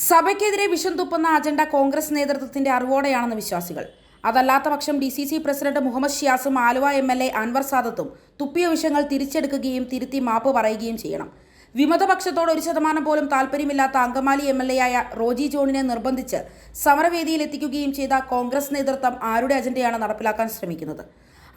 സഭയ്ക്കെതിരെ വിഷം തുപ്പുന്ന അജണ്ട കോൺഗ്രസ് നേതൃത്വത്തിന്റെ അറിവോടെയാണെന്ന് വിശ്വാസികൾ. അതല്ലാത്ത പക്ഷം DCC പ്രസിഡന്റ് മുഹമ്മദ് ഷിയാസും ആലുവ MLA അൻവർ സാദത്തും തുപ്പിയ വിഷയങ്ങൾ തിരിച്ചെടുക്കുകയും തിരുത്തി മാപ്പ് പറയുകയും ചെയ്യണം. വിമതപക്ഷത്തോട് 1% പോലും താൽപ്പര്യമില്ലാത്ത അങ്കമാലി MLA ആയ റോജി ജോണിനെ നിർബന്ധിച്ച് സമരവേദിയിൽ എത്തിക്കുകയും ചെയ്ത കോൺഗ്രസ് നേതൃത്വം ആരുടെ അജണ്ടയാണ് നടപ്പിലാക്കാൻ ശ്രമിക്കുന്നത്?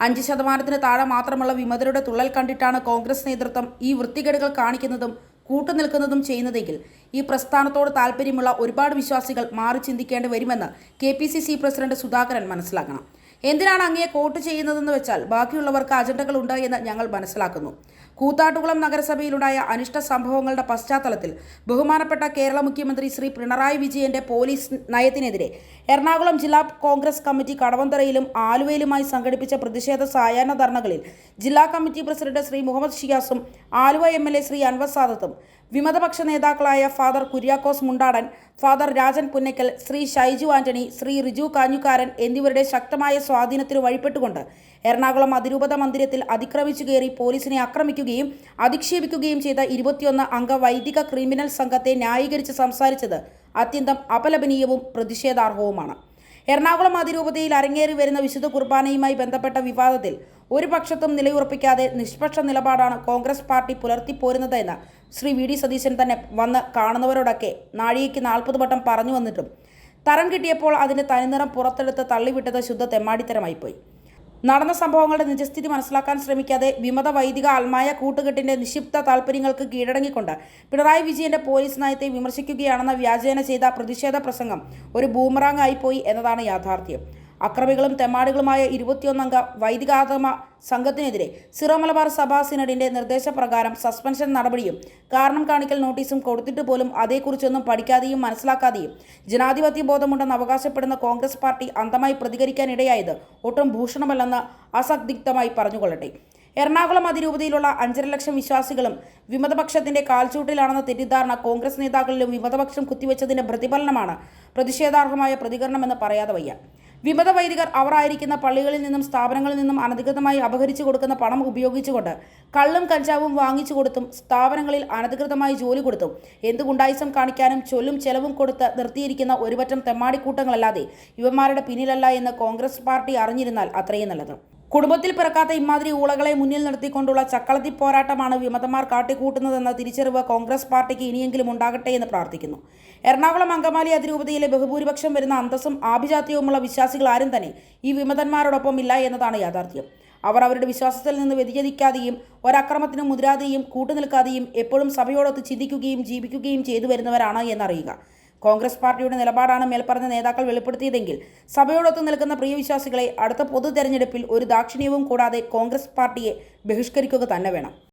5% താഴെ മാത്രമുള്ള വിമതരുടെ തുള്ളൽ കണ്ടിട്ടാണ് കോൺഗ്രസ് നേതൃത്വം ഈ വൃത്തികേടുകൾ കാണിക്കുന്നതും കൂട്ടുനിൽക്കുന്നതും ചെയ്യുന്നതെങ്കിൽ ഈ പ്രസ്ഥാനത്തോട് താൽപ്പര്യമുള്ള ഒരുപാട് വിശ്വാസികൾ മാറി ചിന്തിക്കേണ്ടി വരുമെന്ന് KPCC പ്രസിഡന്റ് സുധാകരൻ മനസ്സിലാക്കണം. എന്തിനാണ് അങ്ങയെ കോട്ട് ചെയ്യുന്നതെന്ന് വെച്ചാൽ ബാക്കിയുള്ളവർക്ക് അജണ്ടകളുണ്ട് എന്ന് ഞങ്ങൾ മനസ്സിലാക്കുന്നു. കൂത്താട്ടുകുളം നഗരസഭയിലുണ്ടായ അനിഷ്ട സംഭവങ്ങളുടെ പശ്ചാത്തലത്തിൽ ബഹുമാനപ്പെട്ട കേരള മുഖ്യമന്ത്രി ശ്രീ പിണറായി വിജയന്റെ പോലീസ് നയത്തിനെതിരെ എറണാകുളം ജില്ലാ കോൺഗ്രസ് കമ്മിറ്റി കടവന്തറയിലും ആലുവയിലുമായി സംഘടിപ്പിച്ച പ്രതിഷേധ സായാഹ്ന ധർണകളിൽ ജില്ലാ കമ്മിറ്റി പ്രസിഡന്റ് ശ്രീ മുഹമ്മദ് ഷിയാസും ആലുവ MLA ശ്രീ അൻവർ സാദത്തും വിമതപക്ഷ നേതാക്കളായ father Kuriakose Mundadan, father Rajan Punnakkal, Shri Shaiju Antony, Shri Riju Kanjookaran എന്നിവരുടെ ശക്തമായ സ്വാധീനത്തിന് വഴിപ്പെട്ടുകൊണ്ട് എറണാകുളം അതിരൂപത മന്ദിരത്തിൽ അതിക്രമിച്ചു കയറി പോലീസിനെ ആക്രമിക്കുകയും അധിക്ഷേപിക്കുകയും ചെയ്ത 21 അംഗ വൈദിക ക്രിമിനൽ സംഘത്തെ ന്യായീകരിച്ച് സംസാരിച്ചത് അത്യന്തം അപലപനീയവും പ്രതിഷേധാർഹവുമാണ്. എറണാകുളം അതിരൂപതയിൽ അരങ്ങേറി വരുന്ന വിശുദ്ധ കുർബാനയുമായി ബന്ധപ്പെട്ട വിവാദത്തിൽ ഒരു പക്ഷത്തും നിലയുറപ്പിക്കാതെ നിഷ്പക്ഷ നിലപാടാണ് കോൺഗ്രസ് പാർട്ടി പുലർത്തിപ്പോരുന്നത് എന്ന് ശ്രീ VD സതീശൻ തന്നെ വന്ന് കാണുന്നവരോടൊക്കെ നാഴികയ്ക്ക് 40 വട്ടം പറഞ്ഞു വന്നിട്ടും തരം കിട്ടിയപ്പോൾ അതിൻ്റെ തനിനിറം പുറത്തെടുത്ത് തള്ളിവിട്ടത് ശുദ്ധ തെമ്മാടിത്തരമായിപ്പോയി. നടന്ന സംഭവങ്ങളുടെ നിജസ്ഥിതി മനസ്സിലാക്കാൻ ശ്രമിക്കാതെ വിമത വൈദിക അൽമായ കൂട്ടുകെട്ടിന്റെ നിക്ഷിപ്ത താൽപ്പര്യങ്ങൾക്ക് കീഴടങ്ങിക്കൊണ്ട് പിണറായി വിജയന്റെ പോലീസ് നയത്തെ വിമർശിക്കുകയാണെന്ന വ്യാജേന ചെയ്ത പ്രതിഷേധ പ്രസംഗം ഒരു ബൂമറാങ് ആയിപ്പോയി എന്നതാണ് യാഥാർത്ഥ്യം. അക്രമികളും തെമ്മാടികളുമായ 21 അംഗ വൈദികാഗമ സംഘത്തിനെതിരെ സിറോ മലബാർ സഭാ സിനഡിന്റെ നിർദ്ദേശപ്രകാരം സസ്പെൻഷൻ നടപടിയും കാരണം കാണിക്കൽ നോട്ടീസും കൊടുത്തിട്ട് പോലും അതേക്കുറിച്ചൊന്നും പഠിക്കാതെയും മനസ്സിലാക്കാതെയും ജനാധിപത്യ ബോധമുണ്ടെന്ന് അവകാശപ്പെടുന്ന കോൺഗ്രസ് പാർട്ടി അന്ധമായി പ്രതികരിക്കാനിടയായത് ഒട്ടും ഭൂഷണമല്ലെന്ന് അസന്ദിഗ്ധമായി പറഞ്ഞുകൊള്ളട്ടെ. എറണാകുളം അതിരൂപതയിലുള്ള 5.5 ലക്ഷം വിശ്വാസികളും വിമതപക്ഷത്തിന്റെ കാൽച്ചൂട്ടിലാണെന്ന തെറ്റിദ്ധാരണ കോൺഗ്രസ് നേതാക്കളിലും വിമതപക്ഷം കുത്തിവെച്ചതിന്റെ പ്രതിഫലനമാണ് പ്രതിഷേധാർഹമായ പ്രതികരണമെന്ന് പറയാതെ വയ്യ. വിമത വൈദികർ അവർ ആയിരിക്കുന്ന പള്ളികളിൽ നിന്നും സ്ഥാപനങ്ങളിൽ നിന്നും അനധികൃതമായി അപഹരിച്ചു കൊടുക്കുന്ന പണം ഉപയോഗിച്ചുകൊണ്ട് കള്ളും കഞ്ചാവും വാങ്ങിച്ചു കൊടുത്തും സ്ഥാപനങ്ങളിൽ അനധികൃതമായി ജോലി കൊടുത്തും എന്ത് ഗുണ്ടായിസം കാണിക്കാനും ചൊല്ലും ചെലവും കൊടുത്ത് നിർത്തിയിരിക്കുന്ന ഒരുപറ്റം തെമ്മാടിക്കൂട്ടങ്ങളല്ലാതെ ഇവന്മാരുടെ പിന്നിലല്ല എന്ന് കോൺഗ്രസ് പാർട്ടി അറിഞ്ഞിരുന്നാൽ അത്രയും നല്ലത്. കുടുംബത്തിൽ പിറക്കാത്ത ഇമാതിരി ഊളകളെ മുന്നിൽ നിർത്തിക്കൊണ്ടുള്ള ചക്കളത്തി പോരാട്ടമാണ് വിമതന്മാർ കാട്ടിക്കൂട്ടുന്നതെന്ന തിരിച്ചറിവ് കോൺഗ്രസ് പാർട്ടിക്ക് ഇനിയെങ്കിലും ഉണ്ടാകട്ടെ എന്ന് പ്രാർത്ഥിക്കുന്നു. എറണാകുളം അങ്കമാലി അതിരൂപതയിലെ ബഹുഭൂരിപക്ഷം വരുന്ന അന്തസ്സും ആഭിജാത്യവുമുള്ള വിശ്വാസികൾ ആരും തന്നെ ഈ വിമതന്മാരോടൊപ്പം ഇല്ല എന്നതാണ് യാഥാർത്ഥ്യം. അവർ അവരുടെ വിശ്വാസത്തിൽ നിന്ന് വ്യതിചലിക്കാതെയും ഒരക്രമത്തിനും മുതിരാതെയും കൂട്ടുനിൽക്കാതെയും എപ്പോഴും സഭയോടൊത്ത് ചിന്തിക്കുകയും ജീവിക്കുകയും ചെയ്തു വരുന്നവരാണ് എന്നറിയുക. കോൺഗ്രസ് പാർട്ടിയുടെ നിലപാടാണ് മേൽപ്പറഞ്ഞ നേതാക്കൾ വെളിപ്പെടുത്തിയതെങ്കിൽ സഭയോടൊത്ത് നിൽക്കുന്ന പ്രിയവിശ്വാസികളെ അടുത്ത പൊതു തെരഞ്ഞെടുപ്പിൽ ഒരു ദാക്ഷിണ്യവും കൂടാതെ കോൺഗ്രസ് പാർട്ടിയെ ബഹിഷ്കരിക്കുക തന്നെ വേണം.